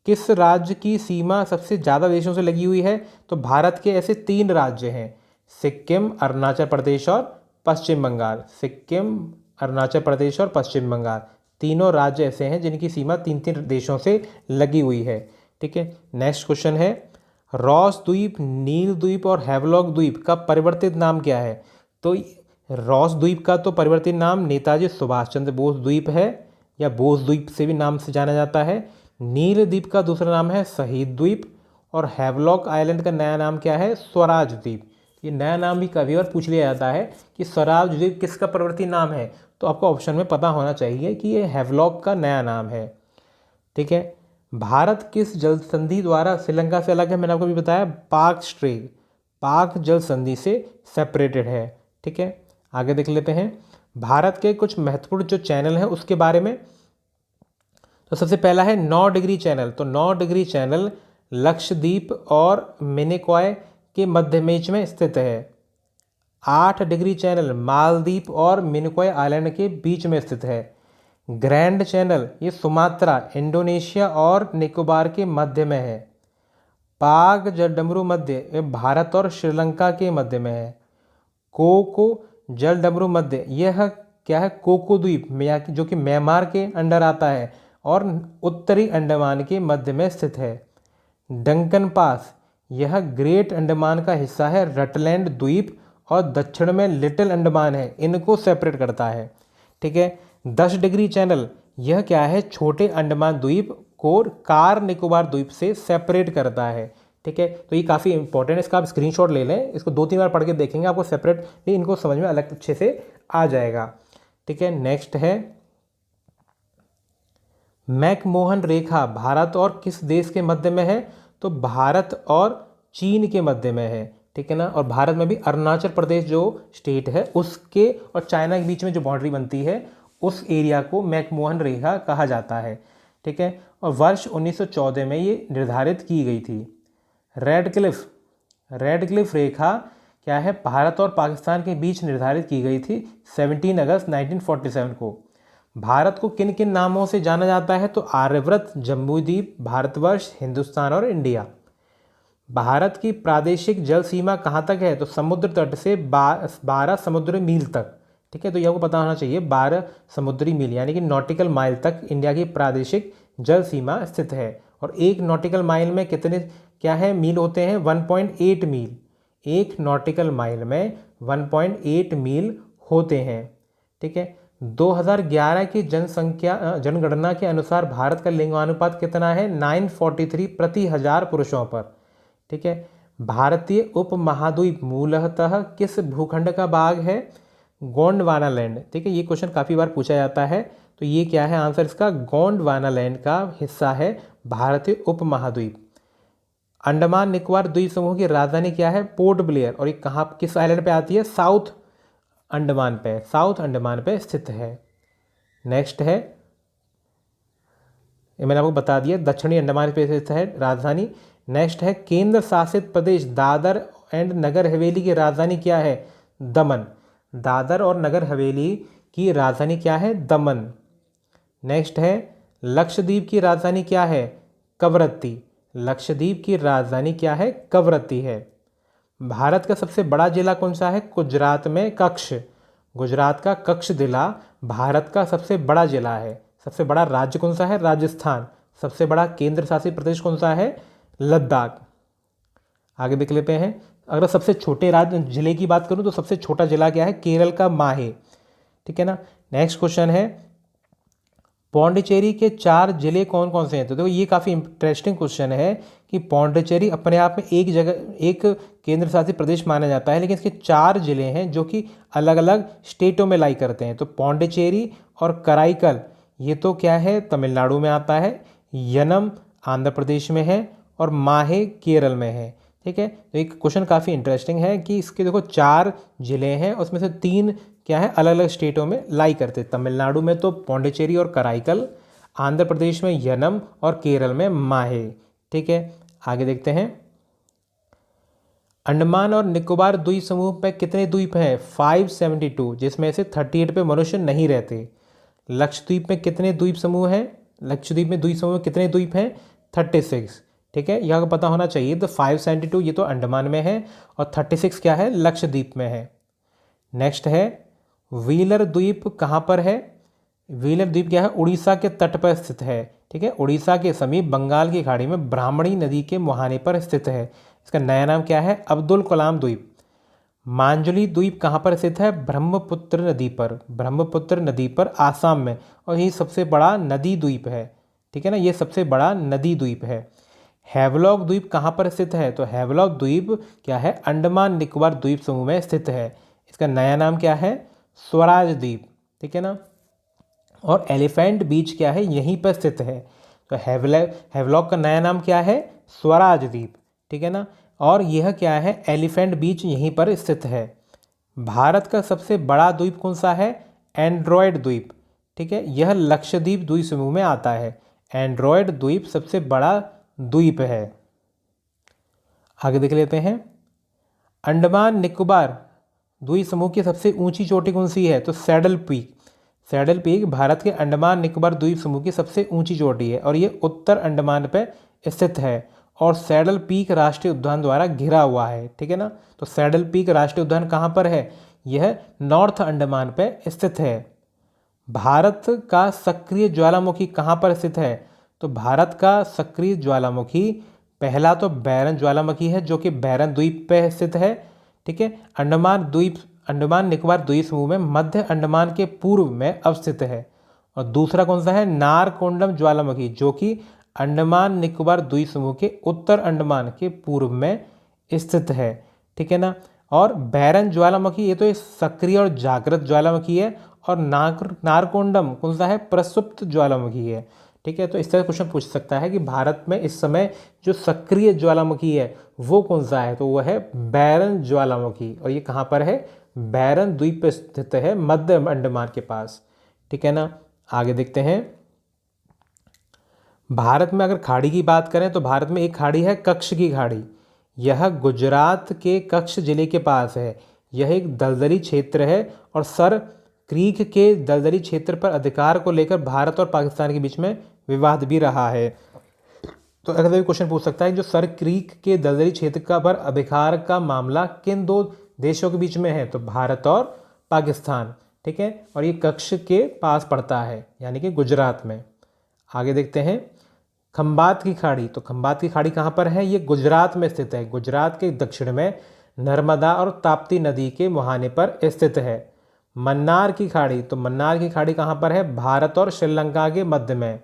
किस राज्य की सीमा सबसे ज़्यादा देशों से लगी हुई है? तो भारत के ऐसे 3 राज्य हैं, सिक्किम, अरुणाचल प्रदेश और पश्चिम बंगाल। सिक्किम, अरुणाचल प्रदेश और पश्चिम बंगाल, तीनों राज्य ऐसे हैं जिनकी सीमा 3-3 देशों से लगी हुई है, ठीक है। नेक्स्ट क्वेश्चन है, रॉस द्वीप, नील द्वीप और हैवलॉक द्वीप का परिवर्तित नाम क्या है? तो रॉस द्वीप का तो परिवर्तित नाम नेताजी सुभाष चंद्र बोस द्वीप है, या बोस द्वीप से भी नाम से जाना जाता है। नील द्वीप का दूसरा नाम है शहीद द्वीप, और हैवलॉक आइलैंड का नया नाम क्या है? स्वराज द्वीप। ये नया नाम भी कभी और पूछ लिया जाता है कि स्वराज द्वीप किसका परिवर्तित नाम है, तो आपको ऑप्शन में पता होना चाहिए कि ये हैवलॉक का नया नाम है, ठीक है। भारत किस जल संधि द्वारा श्रीलंका से अलग है? मैंने आपको भी बताया, पाक स्ट्रेट, पाक जल संधि से सेपरेटेड है, ठीक है। आगे देख लेते हैं। भारत के कुछ महत्वपूर्ण जो चैनल हैं उसके बारे में। तो सबसे पहला है 9 डिग्री चैनल। तो 9 डिग्री चैनल लक्षद्वीप और मिनिकॉय के मध्य में स्थित है। 8 डिग्री चैनल मालदीव और मिनिकॉय आइलैंड के बीच में स्थित है। ग्रैंड चैनल ये सुमात्रा, इंडोनेशिया और निकोबार के मध्य में है। पाक जलडमरू मध्य ये भारत और श्रीलंका के मध्य में है। कोको जलडमरू मध्य यह क्या है? कोको द्वीप जो कि म्यांमार के अंडर आता है और उत्तरी अंडमान के मध्य में स्थित है। डंकन पास यह ग्रेट अंडमान का हिस्सा है। रटलैंड द्वीप और दक्षिण में लिटिल अंडमान है, इनको सेपरेट करता है, ठीक है। 10 डिग्री चैनल यह क्या है? छोटे अंडमान द्वीप को कार निकोबार द्वीप से सेपरेट करता है, ठीक है। तो ये काफ़ी इंपॉर्टेंट है, इसका आप स्क्रीनशॉट ले लें, इसको 2-3 बार पढ़ के देखेंगे, आपको सेपरेट इनको समझ में अलग अच्छे से आ जाएगा, ठीक है। नेक्स्ट है मैकमोहन रेखा भारत और किस देश के मध्य में है? तो भारत और चीन के मध्य में है, ठीक है ना। और भारत में भी अरुणाचल प्रदेश जो स्टेट है उसके और चाइना के बीच में जो बाउंड्री बनती है उस एरिया को मैकमोहन रेखा कहा जाता है, ठीक है। और वर्ष 1914 में ये निर्धारित की गई थी। रेडक्लिफ रेखा क्या है? भारत और पाकिस्तान के बीच निर्धारित की गई थी 17 अगस्त 1947 को। भारत को किन किन नामों से जाना जाता है? तो आर्यव्रत, जम्बूद्वीप, भारतवर्ष, हिंदुस्तान और इंडिया। भारत की प्रादेशिक जल सीमा कहाँ तक है? तो समुद्र तट से 12 समुद्री मील तक, ठीक है। तो ये आपको पता होना चाहिए, 12 समुद्री मील यानी कि नॉटिकल माइल तक इंडिया की प्रादेशिक जल सीमा स्थित है। और एक नॉटिकल माइल में कितने क्या है मील होते हैं? 1.8 मील। एक नॉटिकल माइल में 1.8 मील होते हैं, ठीक है। 2011 की जनगणना के अनुसार भारत का लिंगानुपात कितना है? 943 प्रति 1000 पुरुषों पर, ठीक है। भारतीय उपमहाद्वीप मूलतः किस भूखंड का भाग है? गोंडवाना लैंड, ठीक है। ये क्वेश्चन काफ़ी बार पूछा जाता है, तो ये क्या है आंसर इसका? गोंडवाना लैंड का हिस्सा है भारतीय उपमहाद्वीप। अंडमान निकोबार द्वीप समूह की राजधानी क्या है? Port Blair. और ये कहाँ किस आइलैंड पे आती है? साउथ अंडमान पे, साउथ अंडमान पे स्थित है। नेक्स्ट है, ये मैंने आपको बता दिया, दक्षिणी अंडमान पे स्थित है राजधानी। नेक्स्ट है, केंद्र शासित प्रदेश दादर एंड नगर हवेली की राजधानी क्या है? दमन। दादर और नगर हवेली की राजधानी क्या है? दमन। नेक्स्ट है, लक्षद्वीप की राजधानी क्या है? कवरत्ती। लक्षद्वीप की राजधानी क्या है? कवरत्ती है। भारत का सबसे बड़ा जिला कौन सा है? गुजरात में कच्छ। गुजरात का कच्छ जिला भारत का सबसे बड़ा जिला है। सबसे बड़ा राज्य कौन सा है? राजस्थान। सबसे बड़ा केंद्र शासित प्रदेश कौन सा है? लद्दाख। आगे देख लेते हैं, अगर सबसे छोटे राज्य जिले की बात करूं तो सबसे छोटा जिला क्या है? केरल का माहे। ठीक है ना। नेक्स्ट क्वेश्चन है, पौंडीचेरी के 4 जिले कौन कौन से हैं? तो देखो ये काफ़ी इंटरेस्टिंग क्वेश्चन है कि पौंडीचेरी अपने आप में एक जगह एक केंद्र शासित प्रदेश माना जाता है, लेकिन इसके 4 जिले हैं जो कि अलग अलग स्टेटों में लाई करते हैं। तो पौंडीचेरी और कराईकल ये तो क्या है? तमिलनाडु में आता है। यनम आंध्र प्रदेश में है और माहे केरल में है। ठीक है, तो एक क्वेश्चन काफ़ी इंटरेस्टिंग है कि इसके देखो 4 जिले हैं, उसमें से 3 क्या है? अलग अलग स्टेटों में लाई करते। तमिलनाडु में तो पौंडीचेरी और कराईकल, आंध्र प्रदेश में यनम और केरल में माहे। ठीक है, आगे देखते हैं, अंडमान और निकोबार द्वीप समूह पे कितने द्वीप हैं? 572, जिसमें से 38 पे मनुष्य नहीं रहते। लक्षद्वीप में कितने द्वीप समूह हैं? लक्षद्वीप में द्वीप समूह में कितने द्वीप हैं? 36। ठीक है, यह पता होना चाहिए। तो 572 ये तो अंडमान में है और 36 क्या है? लक्षद्वीप में है। नेक्स्ट है, व्हीलर द्वीप कहाँ पर है? व्हीलर द्वीप क्या है? उड़ीसा के तट पर स्थित है। ठीक है, उड़ीसा के समीप बंगाल की खाड़ी में ब्राह्मणी नदी के मुहाने पर स्थित है। इसका नया नाम क्या है? अब्दुल कलाम द्वीप। मांजुली द्वीप कहाँ पर स्थित है? ब्रह्मपुत्र नदी पर। ब्रह्मपुत्र नदी पर आसाम में, और ये सबसे बड़ा नदी द्वीप है। ठीक है ना, ये सबसे बड़ा नदी द्वीप है। हैवलॉक द्वीप कहाँ पर स्थित है? तो हैवलॉक द्वीप क्या है? अंडमान निकोबार द्वीप समूह में स्थित है। इसका नया नाम क्या है? स्वराज द्वीप। ठीक है ना, और एलिफेंट बीच क्या है? यहीं पर स्थित है। तो हैवलॉक का नया नाम क्या है? स्वराज द्वीप। ठीक है ना, और यह क्या है? एलिफेंट बीच यहीं पर स्थित है। भारत का सबसे बड़ा द्वीप कौन सा है? एंड्रॉयड द्वीप। ठीक है, यह लक्षद्वीप द्वीप समूह में आता है। एंड्रॉयड द्वीप सबसे बड़ा द्वीप है। आगे देख लेते हैं, अंडमान निकोबार द्वीप समूह की सबसे ऊंची चोटी कौन सी है? तो saddle peak. Saddle peak Bharat के अंडमान निकोबार द्वीप समूह की सबसे ऊंची चोटी है और ये उत्तर अंडमान पे स्थित है और सैडल पीक राष्ट्रीय उद्यान द्वारा घिरा हुआ है। ठीक है ना, तो सैडल पीक राष्ट्रीय उद्यान कहाँ पर है? यह नॉर्थ अंडमान पे स्थित है। भारत का सक्रिय ज्वालामुखी कहाँ पर स्थित है? तो भारत का सक्रिय ज्वालामुखी पहला तो बैरन ज्वालामुखी है जो कि बैरन द्वीप पे स्थित है। ठीक है, अंडमान निकोबार द्वीप समूह में मध्य अंडमान के पूर्व में अवस्थित है। और दूसरा कौन सा है? नारकोंडम ज्वालामुखी, जो कि अंडमान निकोबार द्वीप समूह के उत्तर अंडमान के पूर्व में स्थित है। ठीक है ना, और बैरन ज्वालामुखी ये तो सक्रिय और जागृत ज्वालामुखी है और नारकोंडम कौन सा है? प्रसुप्त ज्वालामुखी है। ठीक है, तो इस तरह क्वेश्चन पूछ सकता है कि भारत में इस समय जो सक्रिय ज्वालामुखी है वो कौन सा है? तो वह है बैरन ज्वालामुखी, और ये कहाँ पर है? बैरन द्वीप पर स्थित है, मध्य अंडमान के पास। ठीक है ना, आगे देखते हैं, भारत में अगर खाड़ी की बात करें तो भारत में एक खाड़ी है कच्छ की खाड़ी। यह गुजरात के कच्छ जिले के पास है। यह एक दलदली क्षेत्र है और सर क्रीक के दलदली क्षेत्र पर अधिकार को लेकर भारत और पाकिस्तान के बीच में विवाद भी रहा है। तो अगर क्वेश्चन पूछ सकता है जो सर क्रीक के दलदली क्षेत्र का पर अधिकार का मामला किन 2 देशों के बीच में है? तो भारत और पाकिस्तान। ठीक है, और ये कच्छ के पास पड़ता है, यानी कि गुजरात में। आगे देखते हैं, खंबात की खाड़ी। तो खंबात की खाड़ी कहाँ पर है? ये गुजरात में स्थित है। गुजरात के दक्षिण में नर्मदा और ताप्ती नदी के मुहाने पर स्थित है। मन्नार की खाड़ी। तो मन्नार की खाड़ी कहाँ पर है? भारत और श्रीलंका के मध्य में।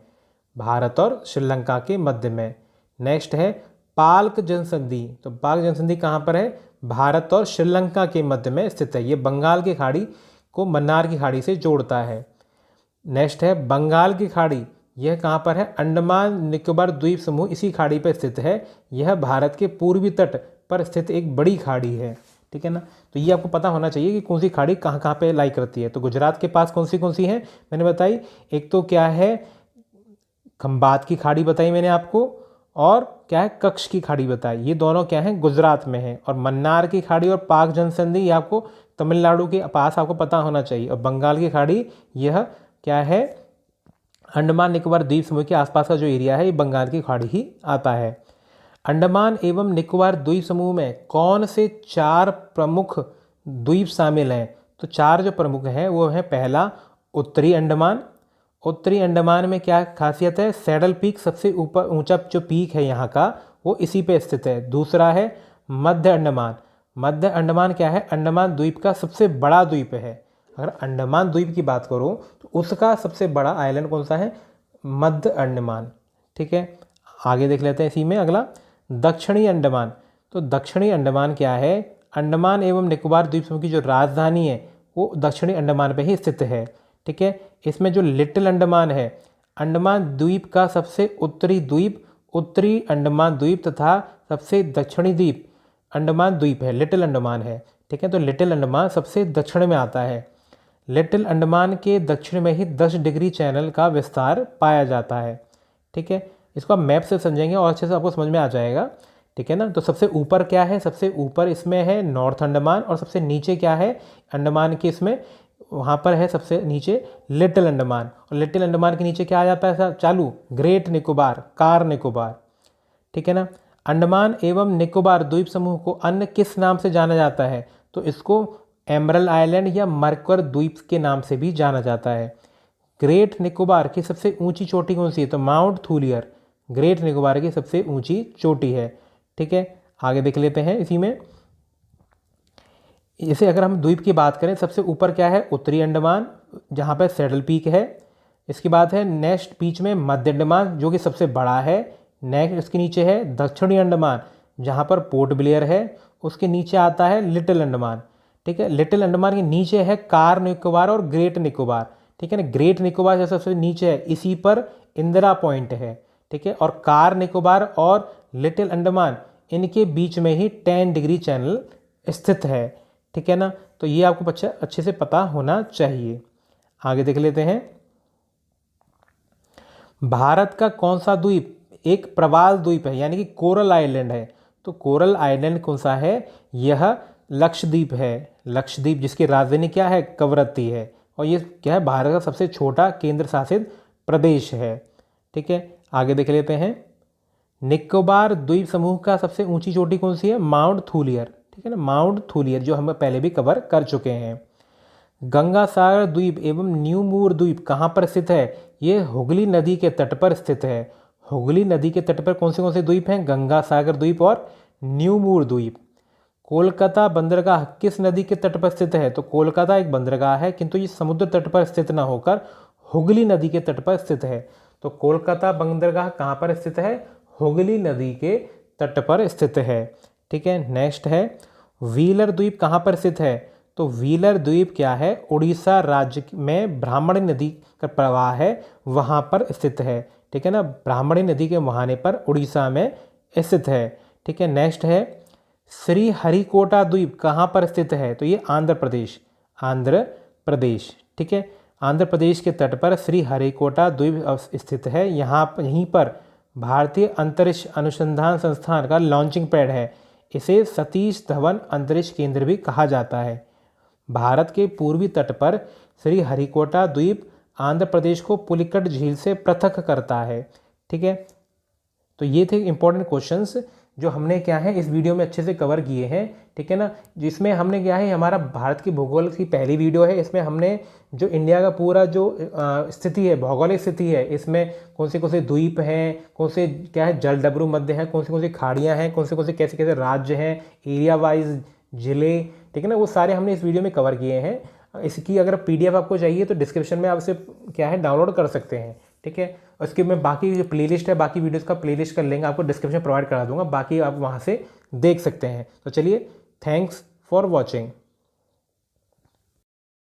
भारत और श्रीलंका के मध्य में। नेक्स्ट है पाल्क जनसंधि। तो पाल्क जनसंधि कहाँ पर है? भारत और श्रीलंका के मध्य में स्थित है। ये बंगाल की खाड़ी को मन्नार की खाड़ी से जोड़ता है। नेक्स्ट है बंगाल की खाड़ी। यह कहाँ पर है? अंडमान निकोबार द्वीप समूह इसी खाड़ी पर स्थित है। यह भारत के पूर्वी तट पर स्थित एक बड़ी खाड़ी है। ठीक है ना। तो ये आपको पता होना चाहिए कि कौन सी खाड़ी कहाँ कहाँ पे लाई करती है। तो गुजरात के पास कौन सी है मैंने बताई, एक तो क्या है खंबात की खाड़ी बताई मैंने आपको, और क्या है कच्छ की खाड़ी बताई, ये दोनों क्या है गुजरात में है। और मन्नार की खाड़ी और पाक जनसंधि ये आपको तमिलनाडु के पास आपको पता होना चाहिए। और बंगाल की खाड़ी यह क्या है अंडमान निकोबार द्वीप समूह के आसपास का जो एरिया है ये बंगाल की खाड़ी ही आता है। अंडमान एवं निकोबार द्वीप समूह में कौन से 4 प्रमुख द्वीप शामिल हैं? तो 4 जो प्रमुख हैं वो है, पहला उत्तरी अंडमान। उत्तरी अंडमान में क्या खासियत है, सैडल पीक सबसे ऊपर ऊंचा जो पीक है यहाँ का वो इसी पे स्थित है। दूसरा है मध्य अंडमान। मध्य अंडमान क्या है, अंडमान द्वीप का सबसे बड़ा द्वीप है। अगर अंडमान द्वीप की बात करूँ तो उसका सबसे बड़ा आइलैंड कौन सा है, मध्य अंडमान। ठीक है, आगे देख लेते हैं इसी में अगला दक्षिणी अंडमान। तो दक्षिणी अंडमान क्या है, अंडमान एवं निकोबार द्वीप समूह की जो राजधानी है वो दक्षिणी अंडमान पे ही स्थित है। ठीक है, इसमें जो लिटिल अंडमान है, अंडमान द्वीप का सबसे उत्तरी द्वीप उत्तरी अंडमान द्वीप तथा सबसे दक्षिणी द्वीप अंडमान द्वीप है, लिटिल अंडमान है। ठीक है, तो लिटिल अंडमान सबसे दक्षिण में आता है। लिटिल अंडमान के दक्षिण में ही 10 डिग्री चैनल का विस्तार पाया जाता है। ठीक है, इसको आप मैप से समझेंगे और अच्छे से आपको समझ में आ जाएगा। ठीक है ना। तो सबसे ऊपर क्या है, सबसे ऊपर इसमें है नॉर्थ अंडमान, और सबसे नीचे क्या है अंडमान के इसमें वहाँ पर है सबसे नीचे लिटिल अंडमान। और लिटिल अंडमान के नीचे क्या आ जाता है सर चालू, ग्रेट निकोबार, कार निकोबार। ठीक है ना। अंडमान एवं निकोबार द्वीप समूह को अन्य किस नाम से जाना जाता है? तो इसको एमरल्ड आइलैंड या मरक्वर द्वीप के नाम से भी जाना जाता है। ग्रेट निकोबार की सबसे ऊंची चोटी कौन सी है? तो माउंट थूलियर ग्रेट निकोबार की सबसे ऊंची चोटी है। ठीक है, आगे देख लेते हैं इसी में। जैसे अगर हम द्वीप की बात करें, सबसे ऊपर क्या है उत्तरी अंडमान जहाँ पर सैडल पीक है। इसके बाद है नेक्स्ट बीच में मध्य अंडमान जो कि सबसे बड़ा है। नेक्स्ट इसके नीचे है दक्षिणी अंडमान जहाँ पर पोर्ट ब्लेयर है। उसके नीचे आता है लिटिल अंडमान। ठीक है, लिटिल अंडमान के नीचे है कार निकोबार और ग्रेट निकोबार। ठीक है ना, ग्रेट निकोबार जो सबसे नीचे है इसी पर इंदिरा पॉइंट है। ठीक है, और कार निकोबार और लिटिल अंडमान इनके बीच में ही 10 डिग्री चैनल स्थित है। ठीक है ना, तो ये आपको अच्छे से पता होना चाहिए। आगे देख लेते हैं। भारत का कौन सा द्वीप एक प्रवाल द्वीप है यानी कि कोरल आइलैंड है? तो कोरल आइलैंड कौन सा है? यह लक्षद्वीप है। लक्षद्वीप जिसकी राजधानी क्या है, कवरत्ती है। और ये क्या है, भारत का सबसे छोटा केंद्र शासित प्रदेश है। ठीक है, आगे देख लेते हैं। निकोबार द्वीप समूह का सबसे ऊंची चोटी कौन सी है? माउंट थूलियर। ठीक है ना, माउंट थूलियर जो हम पहले भी कवर कर चुके हैं। गंगा सागर द्वीप एवं न्यू मूर द्वीप कहाँ पर स्थित है? ये हुगली नदी के तट पर स्थित है। हुगली नदी के तट पर कौन से द्वीप हैं? गंगा सागर द्वीप और न्यू मूर द्वीप। कोलकाता बंदरगाह किस नदी के तट पर स्थित है? तो कोलकाता एक बंदरगाह है किंतु ये समुद्र तट पर स्थित न होकर हुगली नदी के तट पर स्थित है। तो कोलकाता बंदरगाह कहाँ पर स्थित है? हुगली नदी के तट पर स्थित है। ठीक है, नेक्स्ट है व्हीलर द्वीप कहाँ पर स्थित है? तो व्हीलर द्वीप क्या है, उड़ीसा राज्य में ब्राह्मणी नदी का प्रवाह है वहाँ पर स्थित है। ठीक है ना, ब्राह्मणी नदी के मुहाने पर उड़ीसा में स्थित है। ठीक है, नेक्स्ट है श्री हरिकोटा द्वीप कहाँ पर स्थित है? तो ये आंध्र प्रदेश, आंध्र प्रदेश। ठीक है, आंध्र प्रदेश के तट पर श्री हरिकोटा द्वीप स्थित है। यहीं पर भारतीय अंतरिक्ष अनुसंधान संस्थान का लॉन्चिंग पैड है। इसे सतीश धवन अंतरिक्ष केंद्र भी कहा जाता है। भारत के पूर्वी तट पर श्री हरिकोटा द्वीप आंध्र प्रदेश को पुलिकट झील से पृथक करता है। ठीक है, तो ये थे इंपॉर्टेंट क्वेश्चंस जो हमने क्या है इस वीडियो में अच्छे से कवर किए हैं। ठीक है ना, जिसमें हमने क्या है हमारा भारत की भूगोल की पहली वीडियो है। इसमें हमने जो इंडिया का पूरा जो स्थिति है, भौगोलिक स्थिति है, इसमें कौन से द्वीप हैं, कौन से क्या है जलडमरू मध्य हैं, कौन सी खाड़ियाँ हैं, कौन से कैसे राज्य हैं, एरिया वाइज जिले, ठीक है ना, वो सारे हमने इस वीडियो में कवर किए हैं। इसकी अगर PDF आपको चाहिए तो डिस्क्रिप्शन में आप इसे क्या है डाउनलोड कर सकते हैं। ठीक है, उसके मैं बाकी जो प्लेलिस्ट है, बाकी वीडियोस का प्लेलिस्ट का लिंक आपको डिस्क्रिप्शन में प्रोवाइड करा दूंगा, बाकी आप वहाँ से देख सकते हैं। तो चलिए, थैंक्स फॉर वॉचिंग।